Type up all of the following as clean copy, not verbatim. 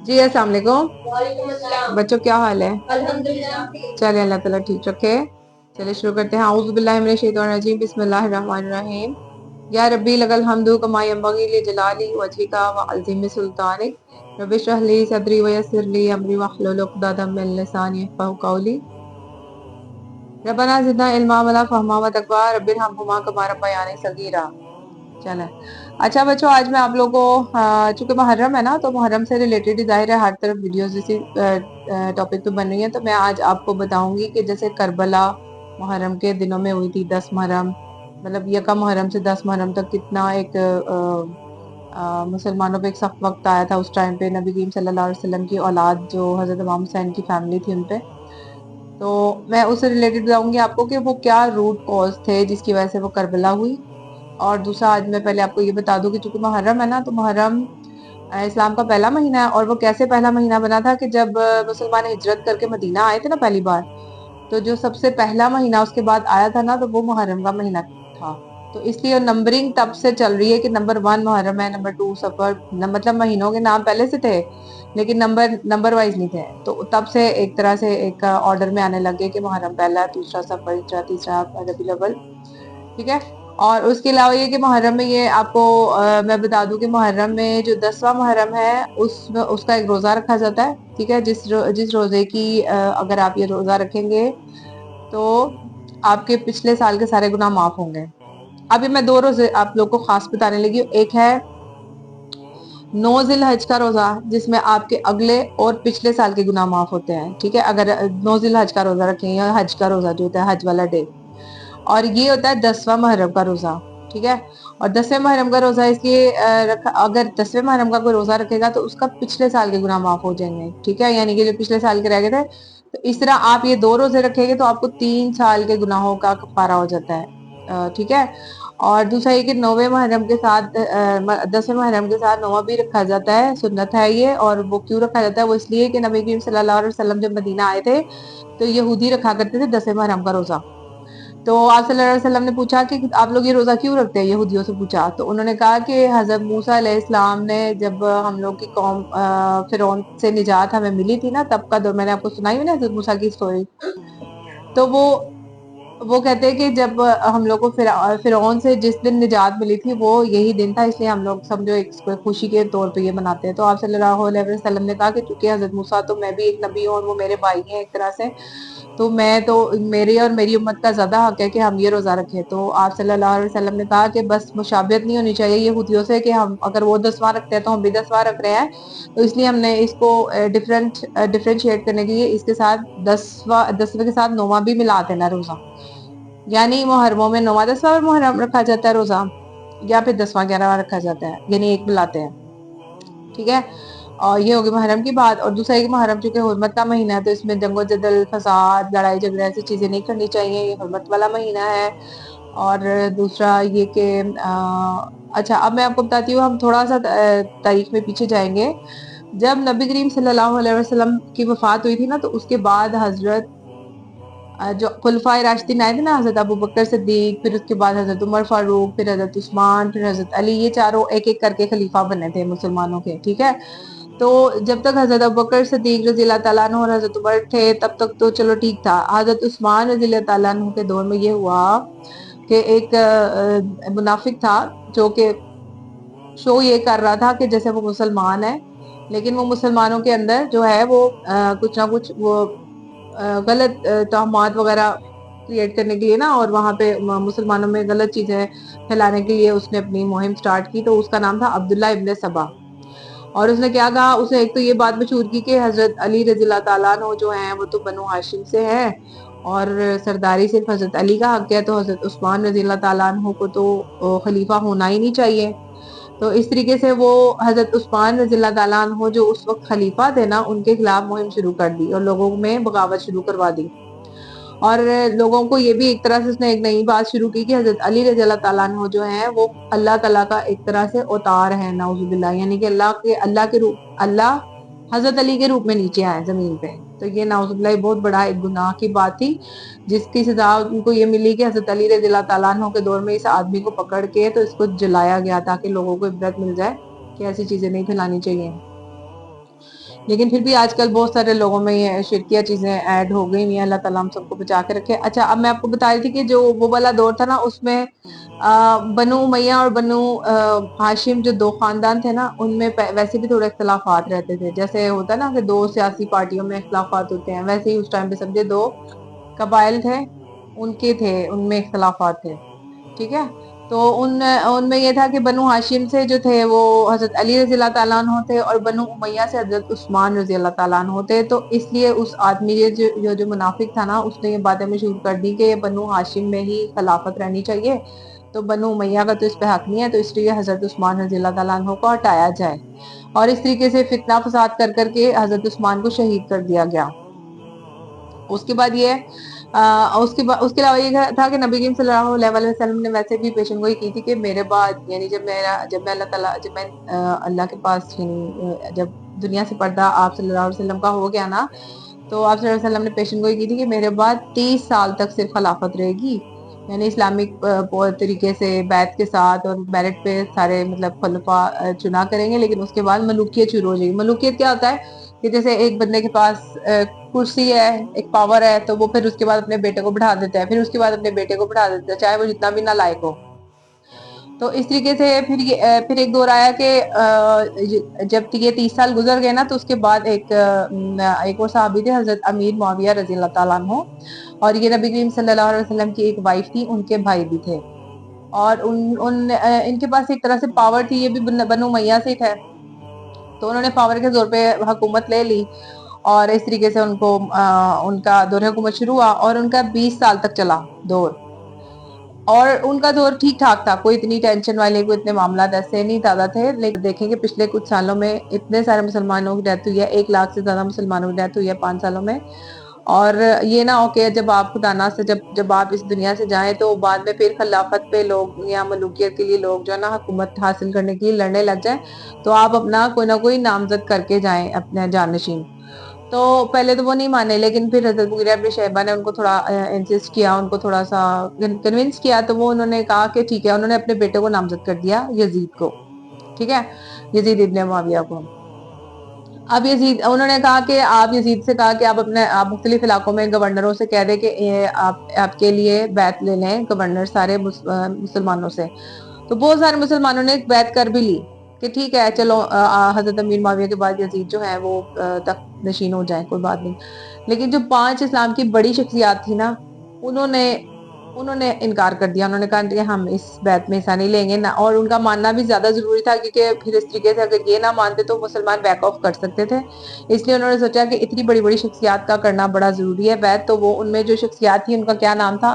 جی السلام علیکم وعلیکم السلام۔ بچوں، کیا حال ہے؟ الحمدللہ۔ چلے اللہ تعالیٰ ٹھیک رکھے۔ چلے شروع کرتے ہیں۔ اعوذ باللہ من الشیطان الرجیم، بسم اللہ الرحمن الرحیم۔ یا ربی لک الحمد کما ینبغی لجلال وجہک وعظیم سلطانک، رب اشرح لی صدری ویسر لی امری واحلل عقدۃ من لسانی یفقہوا قولی۔ ربنا زدنا علما ولا فہما وتقوی، رب ارحمہما کما ربیانی صغیرا۔ چلیں اچھا بچوں، آج میں آپ لوگوں کو چونکہ محرم ہے نا، تو محرم سے ریلیٹڈ ظاہر ہے ہر طرف ویڈیوز اسی ٹاپک پہ بن رہی ہیں، تو میں آج آپ کو بتاؤں گی کہ جیسے کربلا محرم کے دنوں میں ہوئی تھی، 10 محرم، مطلب یکم محرم سے 10 محرم تک کتنا ایک مسلمانوں پہ ایک سخت وقت آیا تھا۔ اس ٹائم پہ نبی کریم صلی اللہ علیہ وسلم کی اولاد جو حضرت امام حسین کی فیملی تھی، ان پہ تو میں اس سے ریلیٹڈ بتاؤں گی آپ کو کہ وہ کیا روٹ کاز تھے جس کی وجہ سے وہ کربلا ہوئی۔ اور دوسرا آج میں پہلے آپ کو یہ بتا دوں کہ چونکہ محرم ہے نا، تو محرم اسلام کا پہلا مہینہ ہے، اور وہ کیسے پہلا مہینہ بنا تھا کہ جب مسلمان ہجرت کر کے مدینہ آئے تھے نا پہلی بار، تو جو سب سے پہلا مہینہ اس کے بعد آیا تھا نا، تو وہ محرم کا مہینہ تھا۔ تو اس لیے نمبرنگ تب سے چل رہی ہے کہ نمبر 1 محرم ہے، نمبر 2 سفر، مطلب مہینوں کے نام پہلے سے تھے لیکن نمبر وائز نہیں تھے، تو تب سے ایک طرح سے ایک آرڈر میں آنے لگے کہ محرم پہلا، دوسرا سفر، تیسرا ربیع الاول، ٹھیک ہے۔ اور اس کے علاوہ یہ کہ محرم میں یہ آپ کو میں بتا دوں کہ محرم میں جو 10واں محرم ہے اس کا ایک روزہ رکھا جاتا ہے، ٹھیک ہے۔ جس روزے کی اگر آپ یہ روزہ رکھیں گے تو آپ کے پچھلے سال کے سارے گناہ معاف ہوں گے۔ ابھی میں 2 روزے آپ لوگ کو خاص بتانے لگی ہوں۔ ایک ہے 9 ذی الحج کا روزہ، جس میں آپ کے اگلے اور پچھلے سال کے گناہ معاف ہوتے ہیں، ٹھیک ہے، اگر 9 ذی الحج کا روزہ رکھیں یا حج کا روزہ جو ہوتا ہے حج والا ڈے۔ اور یہ ہوتا ہے 10واں محرم کا روزہ، ٹھیک ہے۔ اور 10ویں محرم کا روزہ اس لیے اگر 10ویں محرم کا کوئی روزہ رکھے گا تو اس کا پچھلے سال کے گناہ معاف ہو جائیں گے، ٹھیک ہے، یعنی کہ جو پچھلے سال کے رہ گئے تھے، تو اس طرح آپ یہ 2 روزے رکھیں گے تو آپ کو 3 سال کے گناہوں کا کفارہ ہو جاتا ہے، ٹھیک ہے۔ اور دوسرا یہ کہ 9ویں محرم کے ساتھ 10ویں محرم کے ساتھ 9واں بھی رکھا جاتا ہے، سنت ہے یہ۔ اور وہ کیوں رکھا جاتا ہے؟ وہ اس لیے کہ نبی کریم صلی اللہ علیہ وسلم جب مدینہ آئے تھے تو یہودی رکھا کرتے تھے 10ویں محرم کا روزہ، تو آپ صلی اللہ علیہ وسلم نے پوچھا کہ آپ لوگ یہ روزہ کیوں رکھتے ہیں، یہودیوں سے پوچھا، تو انہوں نے کہا کہ حضرت موسیٰ علیہ السلام نے جب ہم لوگ کی قوم فرعون سے نجات ہمیں ملی تھی نا، تب کا دور میں نے آپ کو سنائی ہوئی نا حضرت موسیٰ کی سٹوری، تو وہ کہتے ہیں کہ جب ہم لوگ کو فرعون سے جس دن نجات ملی تھی وہ یہی دن تھا، اس لیے ہم لوگ سمجھو ایک خوشی کے طور پہ یہ مناتے ہیں۔ تو آپ صلی اللہ علیہ وسلم نے کہا کہ چونکہ حضرت موسیٰ تو میں بھی ایک نبی ہوں اور وہ میرے بھائی ہیں ایک طرح سے، تو میری اور میری امت کا زیادہ حق ہے کہ ہم یہ روزہ رکھیں۔ تو آپ صلی اللہ علیہ وسلم نے کہا کہ بس مشابہت نہیں ہونی چاہیے یہودیوں سے کہ ہم اگر وہ 10واں رکھتے ہیں تو ہم بھی 10واں رکھ رہے ہیں، تو اس لیے ہم نے اس کو ڈفرینشیٹ کرنے کے لیے اس کے ساتھ 10ویں کے ساتھ 9واں بھی ملا دینا روزہ، یعنی محرموں میں 9واں 10واں محرم رکھا جاتا ہے روزہ، یا پھر 10واں 11واں رکھا جاتا ہے، یعنی ایک ملاتے ہیں، ٹھیک ہے۔ اور یہ ہوگی محرم کی بات۔ اور دوسرا ایک محرم چونکہ حرمت کا مہینہ ہے تو اس میں جنگ و جدل، فساد، لڑائی جھگڑے ایسی چیزیں نہیں کرنی چاہیے، یہ حرمت والا مہینہ ہے۔ اور دوسرا یہ کہ اچھا اب میں آپ کو بتاتی ہوں، ہم تھوڑا سا تاریخ میں پیچھے جائیں گے۔ جب نبی کریم صلی اللہ علیہ وسلم کی وفات ہوئی تھی نا، تو اس کے بعد حضرت جو خلفائے راشدین آئے تھے نا، حضرت ابوبکر صدیق، پھر اس کے بعد حضرت عمر فاروق، پھر حضرت عثمان، پھر حضرت علی، یہ چاروں ایک ایک کر کے خلیفہ بنے تھے مسلمانوں کے، ٹھیک ہے۔ تو جب تک حضرت ابوبکر صدیق رضی اللہ تعالیٰ عنہ اور حضرت عمر تھے تب تک تو چلو ٹھیک تھا۔ حضرت عثمان رضی اللہ تعالیٰ عنہ کے دور میں یہ ہوا کہ ایک منافق تھا جو کہ شو یہ کر رہا تھا کہ جیسے وہ مسلمان ہے، لیکن وہ مسلمانوں کے اندر جو ہے وہ کچھ نہ کچھ وہ غلط توہمات وغیرہ کریٹ کرنے کے لیے نا، اور وہاں پہ مسلمانوں میں غلط چیزیں پھیلانے کے لیے اس نے اپنی مہم سٹارٹ کی۔ تو اس کا نام تھا عبداللہ ابن سبا، اور اس نے کیا کہا، اس نے ایک تو یہ بات مشہور کی کہ حضرت علی رضی اللہ تعالیٰ عنہ جو ہیں وہ تو بنو ہاشم سے ہیں اور سرداری صرف حضرت علی کا حق ہے، تو حضرت عثمان رضی اللہ تعالیٰ عنہ کو تو خلیفہ ہونا ہی نہیں چاہیے۔ تو اس طریقے سے وہ حضرت عثمان رضی اللہ تعالیٰ عنہ جو اس وقت خلیفہ تھے نا، ان کے خلاف مہم شروع کر دی اور لوگوں میں بغاوت شروع کروا دی، اور لوگوں کو یہ بھی ایک طرح سے اس نے ایک نئی بات شروع کی کہ حضرت علی رضی اللہ تعالیٰ عنہ جو ہیں وہ اللہ تعالیٰ کا ایک طرح سے اوتار ہے، نعوذ باللہ، یعنی کہ اللہ حضرت علی کے روپ میں نیچے آئے زمین پہ۔ تو یہ نعوذ باللہ بہت بڑا ایک گناہ کی بات تھی، جس کی سزا ان کو یہ ملی کہ حضرت علی رضی اللہ تعالیٰ عنہ کے دور میں اس آدمی کو پکڑ کے تو اس کو جلایا گیا تاکہ لوگوں کو عبرت مل جائے کہ ایسی چیزیں نہیں پھیلانی چاہیے۔ لیکن پھر بھی آج کل بہت سارے لوگوں میں یہ شرکیہ چیزیں ایڈ ہو گئی ہیں. اللہ تعالیٰ ہم سب کو بچا کے رکھے. اچھا اب میں آپ کو بتا رہی تھی کہ جو وہ والا دور تھا نا اس میں بنو امیہ اور بنو ہاشم جو دو خاندان تھے نا ان میں ویسے بھی تھوڑے اختلافات رہتے تھے. جیسے ہوتا ہے نا کہ دو سیاسی پارٹیوں میں اختلافات ہوتے ہیں, ویسے ہی اس ٹائم پہ سمجھے دو قبائل تھے ان میں اختلافات تھے. ٹھیک ہے, تو ان میں یہ تھا کہ بنو ہاشم سے جو تھے وہ حضرت علی رضی اللہ تعالیٰ عنہ تھے, اور بنو امیہ سے حضرت عثمان رضی اللہ تعالیٰ عنہ تھے. تو اس لیے اس آدمی جو منافق تھا نا اس نے یہ باتیں مشہور کر دی کہ بنو ہاشم میں ہی خلافت رہنی چاہیے, تو بنو امیہ کا تو اس پہ حق نہیں ہے, تو اس لیے حضرت عثمان رضی اللہ تعالیٰ عنہ کو ہٹایا جائے. اور اس طریقے سے فتنہ فساد کر کے حضرت عثمان کو شہید کر دیا گیا. اس کے بعد یہ اس کے علاوہ یہ تھا کہ نبی کریم صلی اللہ علیہ وسلم نے ویسے بھی پیشن گوئی کی تھی کہ میرے بعد یعنی جب میں اللہ کے پاس جب دنیا سے پردہ آپ صلی اللہ علیہ وسلم کا ہو گیا نا, تو آپ صلی اللہ علیہ وسلم نے پیشن گوئی کی تھی کہ میرے بعد 30 سال تک صرف خلافت رہے گی, یعنی اسلامک طریقے سے بیعت کے ساتھ اور میرٹ پہ سارے مطلب خلفاء چنا کریں گے, لیکن اس کے بعد ملوکیت شروع ہو جائے گی. ملوکیت کیا ہوتا ہے کہ جیسے ایک بندے کے پاس کرسی ہے, ایک پاور ہے, تو وہ پھر اس کے بعد اپنے بیٹے کو بٹھا دیتا ہے, پھر اس کے بعد اپنے بیٹے کو بٹھا دیتا ہے, چاہے وہ جتنا بھی نالائق ہو. تو اس طریقے سے پھر ایک دور آیا کہ جب یہ 30 سال گزر گئے نا, تو اس کے بعد ایک اور صحابی تھے حضرت امیر معاویہ رضی اللہ تعالیٰ عنہ, اور یہ نبی کریم صلی اللہ علیہ وسلم کی ایک وائف تھی, ان کے بھائی بھی تھے, اور ان کے پاس ایک طرح سے پاور تھی, یہ بھی بنو امیہ سے تھے. تو انہوں نے پاور کے زور پہ حکومت لے لی, اور اس طریقے سے ان کا دور حکومت شروع ہوا, اور ان کا 20 سال تک چلا دور. اور ان کا دور ٹھیک ٹھاک تھا, کوئی اتنی ٹینشن والے کوئی اتنے معاملات ایسے نہیں زیادہ تھے. لیکن دیکھیں کہ پچھلے کچھ سالوں میں اتنے سارے مسلمانوں کی ڈیتھ ہوئی ہے, 1 لاکھ سے زیادہ مسلمانوں کی ڈیتھ ہوئی ہے 5 سالوں میں. اور یہ نہ ہو کہ جب آپ خدا نہ سے جب آپ اس دنیا سے جائیں تو بعد میں پھر خلافت پہ لوگ یا ملوکیت کے لیے لوگ جو ہے نا حکومت حاصل کرنے کے لیے لڑنے لگ جائیں, تو آپ اپنا کوئی نہ کوئی نامزد کر کے جائیں اپنے جانشین. تو پہلے تو وہ نہیں مانے, لیکن پھر حضرت مغیرہ ابن شیبہ نے ان کو تھوڑا انسسٹ کیا, ان کو تھوڑا سا کنونس کیا, تو وہ انہوں نے کہا کہ ٹھیک ہے, انہوں نے اپنے بیٹے کو نامزد کر دیا یزید کو. ٹھیک ہے, یزید ابن معاویہ کو. اب یزید انہوں نے کہا کہ آپ یزید سے کہا کہ آپ مختلف علاقوں میں گورنروں سے کہہ دیں کہ آپ کے لیے بیعت لے لیں گورنر سارے مسلمانوں سے. تو بہت سارے مسلمانوں نے بیعت کر بھی لی کہ ٹھیک ہے چلو حضرت امیر معاویہ کے بعد یزید جو ہے وہ تخت نشین ہو جائیں, کوئی بات نہیں. لیکن جو 5 اسلام کی بڑی شخصیات تھی نا, انہوں نے انکار کر دیا. انہوں نے کہا کہ ہم اس بیعت میں حصہ نہیں لیں گے, اور ان کا ماننا بھی زیادہ ضروری تھا, کیونکہ پھر اس طریقے سے اگر یہ نہ مانتے تو مسلمان بیک آف کر سکتے تھے. اس لیے انہوں نے سوچا کہ اتنی بڑی بڑی شخصیات کا کرنا بڑا ضروری ہے بیعت. تو وہ ان میں جو شخصیات تھی ان کا کیا نام تھا,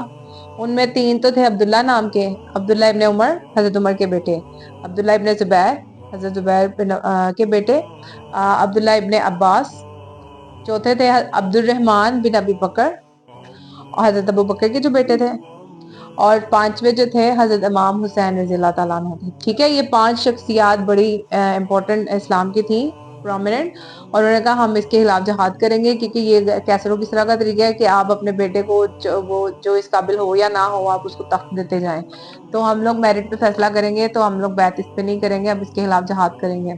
ان میں 3 تو تھے عبداللہ نام کے, عبداللہ ابن عمر حضرت عمر کے بیٹے, عبداللہ ابن زبیر حضرت زبیر کے بیٹے, عبداللہ ابن عباس, چوتھے تھے عبد الرحمن بن ابی بکر اور حضرت ابو بکر کے جو بیٹے تھے, اور 5ویں جو تھے حضرت امام حسین رضی اللہ تعالیٰ عنہ تھے. ٹھیک ہے, یہ 5 شخصیات بڑی امپورٹنٹ اسلام کی تھیں, پرومیننٹ, اور انہوں نے کہا ہم اس کے خلاف جہاد کریں گے, کیونکہ یہ کیسر و کسرا کا طریقہ ہے کہ آپ اپنے بیٹے کو وہ جو اس قابل ہو یا نہ ہو آپ اس کو تخت دیتے جائیں. تو ہم لوگ میرٹ پہ فیصلہ کریں گے, تو ہم لوگ بیعت اس پہ نہیں کریں گے, اب اس کے خلاف جہاد کریں گے.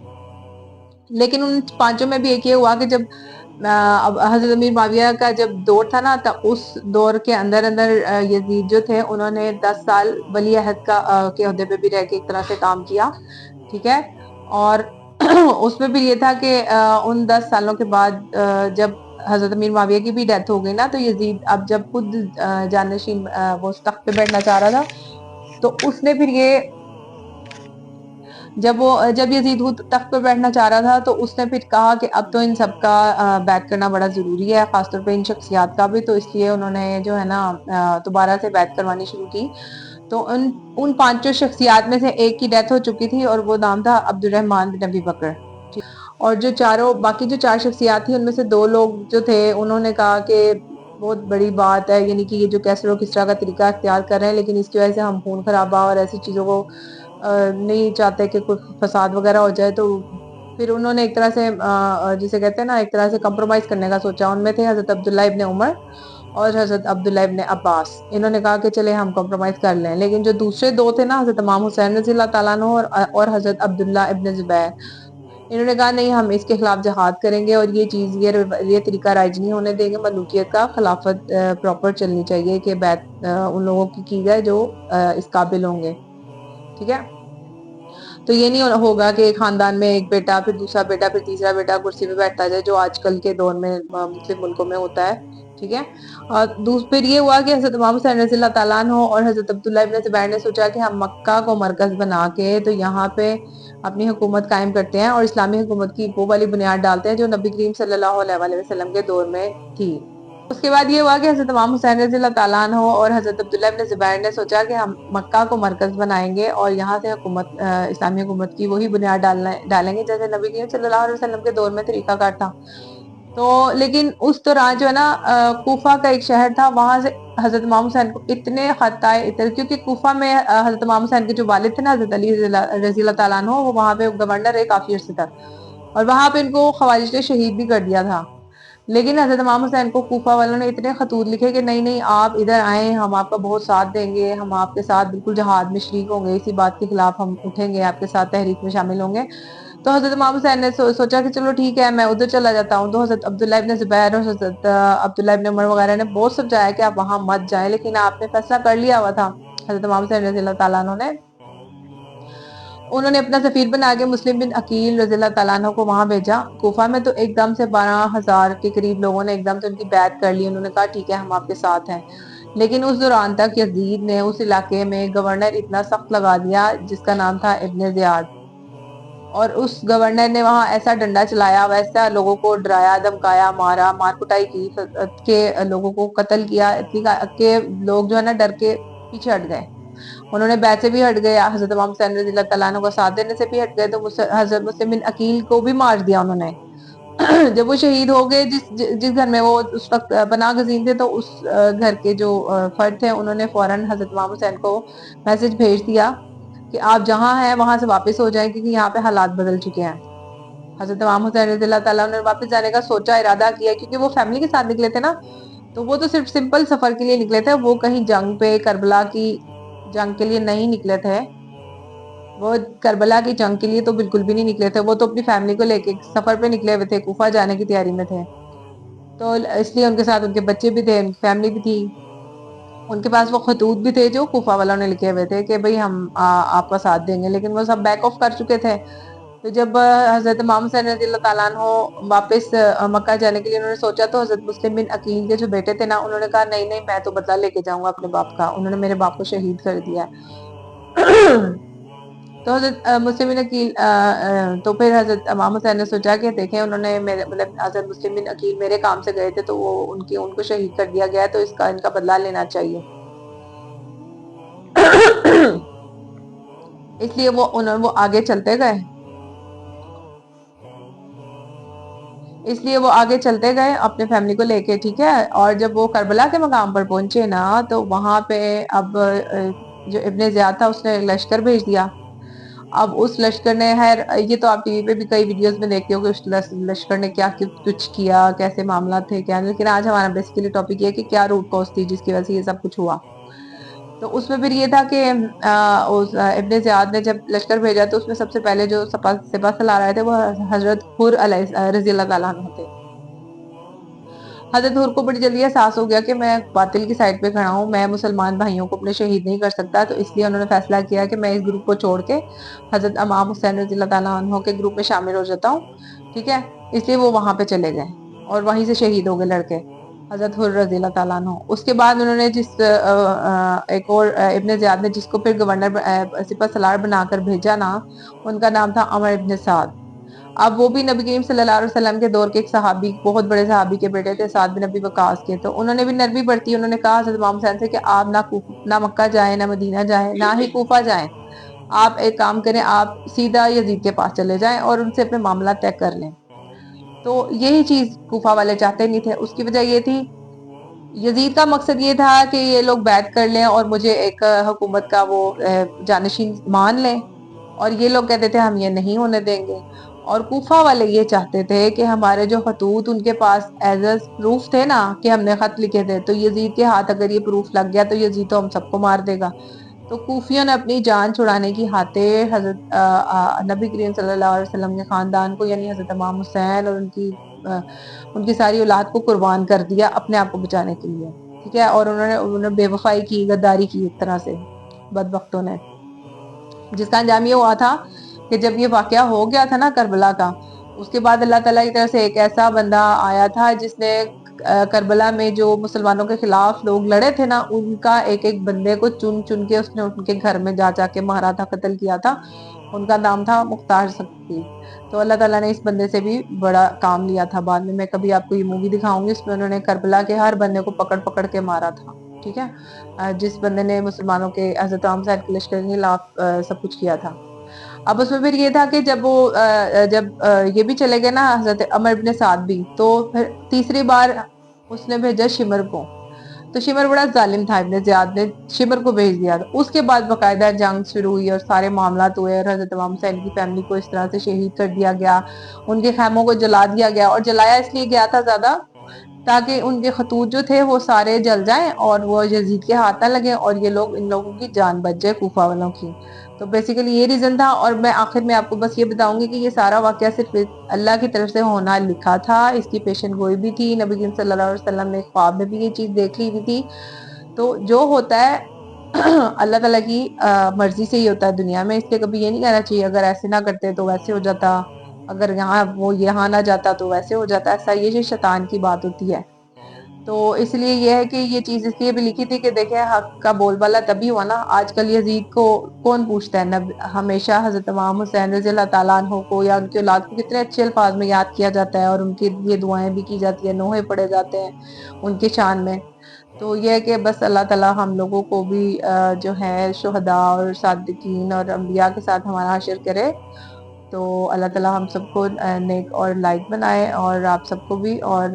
لیکن ان 5 میں بھی ایک یہ ہوا کہ جب حضرت امیر معاویہ کا جب دور تھا نا, تو اس دور کے اندر یزید جو تھے انہوں نے 10 سال ولی عہد کے عہدے پہ بھی رہ کے ایک طرح سے کام کیا. ٹھیک ہے, اور اس میں بھی یہ تھا کہ ان 10 سالوں کے بعد جب حضرت امیر معاویہ کی بھی ڈیتھ ہو گئی نا, تو یزید اب جب خود جانشین وہ تخت پہ بیٹھنا چاہ رہا تھا, تو اس نے پھر یہ جب یزید تخت پہ بیٹھنا چاہ رہا تھا, تو اس نے پھر کہا کہ اب تو ان سب کا بیعت کرنا بڑا ضروری ہے, خاص طور پہ ان شخصیات کا بھی. تو اس لیے انہوں نے جو ہے نا دوبارہ سے بیعت کروانی شروع کی. تو ان 5 شخصیات میں سے ایک کی ڈیتھ ہو چکی تھی, اور وہ نام تھا عبد الرحمن بن ابی بکر. اور جو باقی جو 4 شخصیات تھیں ان میں سے 2 لوگ جو تھے انہوں نے کہا کہ بہت بڑی بات ہے, یعنی کہ یہ جو کیسر و کسرا کا طریقہ اختیار کر رہے ہیں, لیکن اس کی وجہ سے ہم خون خرابہ اور ایسی چیزوں کو نہیں چاہتے کہ کوئی فساد وغیرہ ہو جائے. تو پھر انہوں نے ایک طرح سے جسے کہتے ہیں نا ایک طرح سے کمپرومائز کرنے کا سوچا. ان میں تھے حضرت عبداللہ ابن عمر اور حضرت عبداللہ ابن عباس. انہوں نے کہا کہ چلے ہم کمپرومائز کر لیں. لیکن جو دوسرے 2 تھے نا, حضرت امام حسین رضی اللہ تعالیٰ عنہ اور حضرت عبداللہ ابن زبیر, انہوں نے کہا نہیں ہم اس کے خلاف جہاد کریں گے اور یہ طریقہ رائج نہیں ہونے دیں گے، ملوکیت کا خلافت پراپر چلنی چاہیے کہ بیعت ان لوگوں کی جائے جو اس قابل ہوں گے، ٹھیک ہے۔ تو یہ نہیں ہوگا کہ خاندان میں ایک بیٹا پھر دوسرا بیٹا پھر تیسرا بیٹا کرسی پہ بیٹھتا جائے، جو آج کل کے دور میں مسلم ملکوں میں ہوتا ہے، ٹھیک ہے۔ اور پھر یہ ہوا کہ حضرت امام حسین رضی اللہ تعالیٰ عنہ اور حضرت عبداللہ ابن زبیر نے سوچا کہ ہم مکہ کو مرکز بنا کے تو یہاں پہ اپنی حکومت قائم کرتے ہیں اور اسلامی حکومت کی وہ والی بنیاد ڈالتے ہیں جو نبی کریم صلی اللہ علیہ وآلہ وسلم کے دور میں تھی۔ اس کے بعد یہ ہوا کہ حضرت امام حسین رضی اللہ تعالیٰ عنہ اور حضرت عبداللہ ابن زبیر نے سوچا کہ ہم مکہ کو مرکز بنائیں گے اور یہاں سے اسلامی حکومت کی وہی بنیاد ڈالیں گے جیسے نبی کریم صلی اللہ علیہ وسلم کے دور میں طریقہ کار تھا۔ تو لیکن اس دوران جو ہے نا کوفہ کا ایک شہر تھا، وہاں سے حضرت امام حسین کو اتنے خط آئے، کیونکہ کوفہ میں حضرت امام حسین کے جو والد تھے نا حضرت علی رضی اللہ تعالیٰ عنہ، وہ وہاں پہ گورنر ہے کافی عرصے تک، اور وہاں پہ ان کو خوارج نے شہید بھی کر دیا تھا۔ لیکن حضرت امام حسین کو کوفہ والوں نے اتنے خطوط لکھے کہ نہیں آپ ادھر آئیں، ہم آپ کا بہت ساتھ دیں گے، ہم آپ کے ساتھ بالکل جہاد میں شریک ہوں گے، اسی بات کے خلاف ہم اٹھیں گے، آپ کے ساتھ تحریک میں شامل ہوں گے۔ تو حضرت امام حسین نے سوچا کہ چلو ٹھیک ہے میں ادھر چلا جاتا ہوں۔ تو حضرت عبداللہ ابن زبیر اور حضرت عبداللہ ابن عمر وغیرہ نے بہت سمجھایا کہ آپ وہاں مت جائیں، لیکن آپ نے فیصلہ کر لیا ہوا تھا حضرت امام حسین رضی اللہ تعالیٰ عنہ نے۔ انہوں نے اپنا سفیر بنا کے مسلم بن عقیل رضی اللہ تعالیٰ عنہ کو وہاں بھیجا کوفہ میں۔ تو ایک دم سے 12,000 کے قریب لوگوں نے ایک دم سے ان کی بیعت کر لی، انہوں نے کہا ٹھیک ہے ہم آپ کے ساتھ ہیں۔ لیکن اس دوران تک یزید نے اس علاقے میں گورنر اتنا سخت لگا دیا جس کا نام تھا ابن زیاد، اور اس گورنر نے وہاں ایسا ڈنڈا چلایا، ویسا لوگوں کو ڈرایا دھمکایا، مار کٹائی کی کہ لوگوں کو قتل کیا، کہ لوگ جو ہے نا ڈر کے پیچھے ہٹ گئے، انہوں نے بیعت سے بھی ہٹ گئے، حضرت امام حسین رضی اللہ تعالیٰ عنہ کو ساتھ دینے سے بھی ہٹ گئے۔ تو حضرت مسلم بن عقیل کو بھی مار دیا انہوں نے۔ جب وہ شہید ہو گئے، جس گھر میں وہ اس وقت پناہ گزین تھے، تو اس گھر کے جو فرد تھے انہوں نے فوراً حضرت امام حسین کو میسج بھیج دیا کہ آپ جہاں ہیں وہاں سے واپس ہو جائیں کیونکہ یہاں پہ حالات بدل چکے ہیں۔ حضرت امام حسین رضی اللہ تعالیٰ نے واپس جانے کا سوچا، ارادہ کیا، کیونکہ وہ فیملی کے ساتھ نکلے تھے نا، تو وہ تو صرف سمپل سفر کے لیے نکلے تھے، وہ کہیں جنگ پہ کربلا کی جنگ کے لیے نہیں نکلے تھے، وہ کربلا کی جنگ کے لیے تو بالکل بھی نہیں نکلے تھے، وہ تو اپنی فیملی کو لے کے سفر پہ نکلے ہوئے تھے، کوفہ جانے کی تیاری میں تھے۔ تو اس لیے ان کے ساتھ ان کے بچے بھی تھے، ان کی فیملی بھی تھی، ان کے پاس وہ خطوط بھی تھے جو کوفہ والوں نے لکھے ہوئے تھے کہ بھئی ہم آپ کا ساتھ دیں گے، لیکن وہ سب بیک آف کر چکے تھے۔ تو جب حضرت امام حسین رضی اللہ تعالیٰ عنہ واپس مکہ جانے کے لیے انہوں نے سوچا، تو حضرت مسلم بن عقیل کے جو بیٹے تھے نا، انہوں نے کہا نہیں میں تو بدلہ لے کے جاؤں گا اپنے باپ کا، انہوں نے میرے باپ کو شہید کر دیا۔ تو حضرت مسلم بن عقیل تو پھر حضرت امام حسین نے سوچا کہ دیکھیں انہوں نے مطلب حضرت مسلم بن عقیل میرے کام سے گئے تھے، تو وہ ان کو شہید کر دیا گیا، تو ان کا بدلہ لینا چاہیے۔ اس لیے وہ آگے چلتے گئے اپنے فیملی کو لے کے، ٹھیک ہے۔ اور جب وہ کربلا کے مقام پر پہنچے نا، تو وہاں پہ اب جو ابن زیاد تھا اس نے لشکر بھیج دیا۔ اب اس لشکر نے یہ تو آپ ٹی وی پہ بھی کئی ویڈیوز میں دیکھتے ہو کہ اس لشکر نے کیا کچھ کیا، کیسے معاملات تھے کیا، لیکن آج ہمارا بیسیکلی ٹاپک یہ ہے کہ کیا روٹ کاز تھی جس کی وجہ سے یہ سب کچھ ہوا۔ تو اس میں پھر یہ تھا کہ ابن زیاد نے جب لشکر بھیجا تو اس میں سب سے پہلے جو سپہ سالار آئے تھے وہ حضرت حر رضی اللہ تعالیٰ عنہ تھے۔ حضرت حر کو بڑی جلدی احساس ہو گیا کہ میں باطل کی سائڈ پہ کھڑا ہوں، میں مسلمان بھائیوں کو اپنے شہید نہیں کر سکتا، تو اس لیے انہوں نے فیصلہ کیا کہ میں اس گروپ کو چھوڑ کے حضرت امام حسین رضی اللہ تعالیٰ عنہ کے گروپ میں شامل ہو جاتا ہوں، ٹھیک ہے۔ اس لیے وہ وہاں پہ چلے گئے اور وہیں سے شہید ہو گئے لڑکے حضرت حر رضی اللہ تعالیٰ عنہ۔ اس کے بعد انہوں نے ایک اور ابن زیاد نے جس کو پھر گورنر سپہ سالار بنا کر بھیجا نا، ان کا نام تھا عمر ابن سعد۔ اب وہ بھی نبی کریم صلی اللہ علیہ وسلم کے دور کے ایک صحابی، بہت بڑے صحابی کے بیٹے تھے، سعد بن ابی وقاص کے۔ تو انہوں نے بھی نرمی برتی، انہوں نے کہا حضرت امام حسین سے کہ آپ نہ مکہ جائیں، نہ مدینہ جائیں، نہ ہی کوفہ جائیں، آپ ایک کام کریں، آپ سیدھا یزید کے پاس چلے جائیں اور ان سے اپنے معاملات طے کر لیں۔ تو یہی چیز کوفہ والے چاہتے نہیں تھے۔ اس کی وجہ یہ تھی، یزید کا مقصد یہ تھا کہ یہ لوگ بیعت کر لیں اور مجھے ایک حکومت کا وہ جانشین مان لیں، اور یہ لوگ کہتے تھے ہم یہ نہیں ہونے دیں گے۔ اور کوفہ والے یہ چاہتے تھے کہ ہمارے جو خطوط ان کے پاس ایز اے پروف تھے نا کہ ہم نے خط لکھے تھے، تو یزید کے ہاتھ اگر یہ پروف لگ گیا تو یزید تو ہم سب کو مار دے گا۔ تو تو کوفیوں نے اپنی جان چھڑانے کی خاطر حضرت نبی کریم صلی اللہ علیہ وسلم کے خاندان کو یعنی حضرت امام حسین اور ان کی ساری اولاد کو قربان کر دیا اپنے آپ کو بچانے کے لیے، ٹھیک ہے. اور انہوں نے بے وفائی کی، غداری کی ایک طرح سے بدبختوں نے، جس کا انجام یہ ہوا تھا کہ جب یہ واقعہ ہو گیا تھا نا کربلا کا، اس کے بعد اللہ تعالیٰ کی طرف سے ایک ایسا بندہ آیا تھا جس نے کربلا میں جو مسلمانوں کے خلاف لوگ لڑے تھے نا، ان کا ایک ایک بندے کو چن چن کے اس نے ان کے گھر میں جا جا کے مارا تھا، قتل کیا تھا. ان کا نام تھا مختار سکتی. تو اللہ تعالیٰ نے اس بندے سے بھی بڑا کام لیا تھا. بعد میں کبھی آپ کو یہ مووی دکھاؤں گی، اس میں انہوں نے کربلا کے ہر بندے کو پکڑ پکڑ کے مارا تھا، ٹھیک ہے، جس بندے نے مسلمانوں کے حضرت امام صاحب کے لشکر کے خلاف سب کچھ کیا تھا. اب اس میں پھر یہ تھا کہ جب وہ جب یہ بھی چلے گئے نا حضرت عمر ابن سعد بھی، تو پھر تیسری بار اس نے بھیجا شمر کو. تو شمر بڑا ظالم تھا، ابن زیاد نے شمر کو بھیج دیا تھا. اس کے بعد باقاعدہ جنگ شروع ہوئی اور سارے معاملات ہوئے اور حضرت امام حسین کی فیملی کو اس طرح سے شہید کر دیا گیا، ان کے خیموں کو جلا دیا گیا. اور جلایا اس لیے گیا تھا زیادہ تاکہ ان کے خطوط جو تھے وہ سارے جل جائیں اور وہ یزید کے ہاتھ نہ لگے اور یہ لوگ ان لوگوں کی جان بچ جائے، کوفہ والوں کی. تو بیسیکلی یہ ریزن تھا. اور میں آخر میں آپ کو بس یہ بتاؤں گی کہ یہ سارا واقعہ صرف اللہ کی طرف سے ہونا لکھا تھا، اس کی پیشن گوئی بھی تھی. نبی کریم صلی اللہ علیہ وسلم نے خواب میں بھی یہ چیز دیکھ لی ہوئی تھی. تو جو ہوتا ہے اللہ تعالیٰ کی مرضی سے ہی ہوتا ہے دنیا میں، اس لیے کبھی یہ نہیں کہنا چاہیے اگر ایسے نہ کرتے تو ویسے ہو جاتا، اگر وہ یہاں نہ جاتا تو ویسے ہو جاتا. ایسا یہ شیطان کی بات ہوتی ہے. تو اس لیے یہ ہے کہ یہ چیز اس لیے بھی لکھی تھی کہ دیکھیں حق کا بول بالا تبھی ہوا نا. آج کل یزید کو کون پوچھتا ہے؟ ہمیشہ حضرت امام حسین رضی اللہ تعالیٰ عنہ کو یا ان کی اولاد کو کتنے اچھے الفاظ میں یاد کیا جاتا ہے اور ان کی یہ دعائیں بھی کی جاتی ہیں، نوحے پڑے جاتے ہیں ان کے شان میں. تو یہ ہے کہ بس اللہ تعالیٰ ہم لوگوں کو بھی جو ہے شہداء اور صادقین اور انبیاء کے ساتھ ہمارا حشر کرے. تو اللہ تعالیٰ ہم سب کو نیک اور لائق بنائے اور آپ سب کو بھی، اور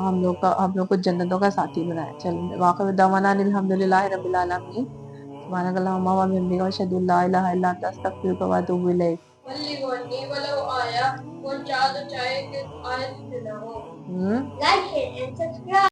ہم لوگ کو جنتوں کا ساتھی بنائے. چلیں واقع دعوانا الحمدللہ رب العالمین. سبحانک اللہم و بحمدک اشہد ان لا الہ الا انت استغفرک و اتوب الیک. Like it and subscribe.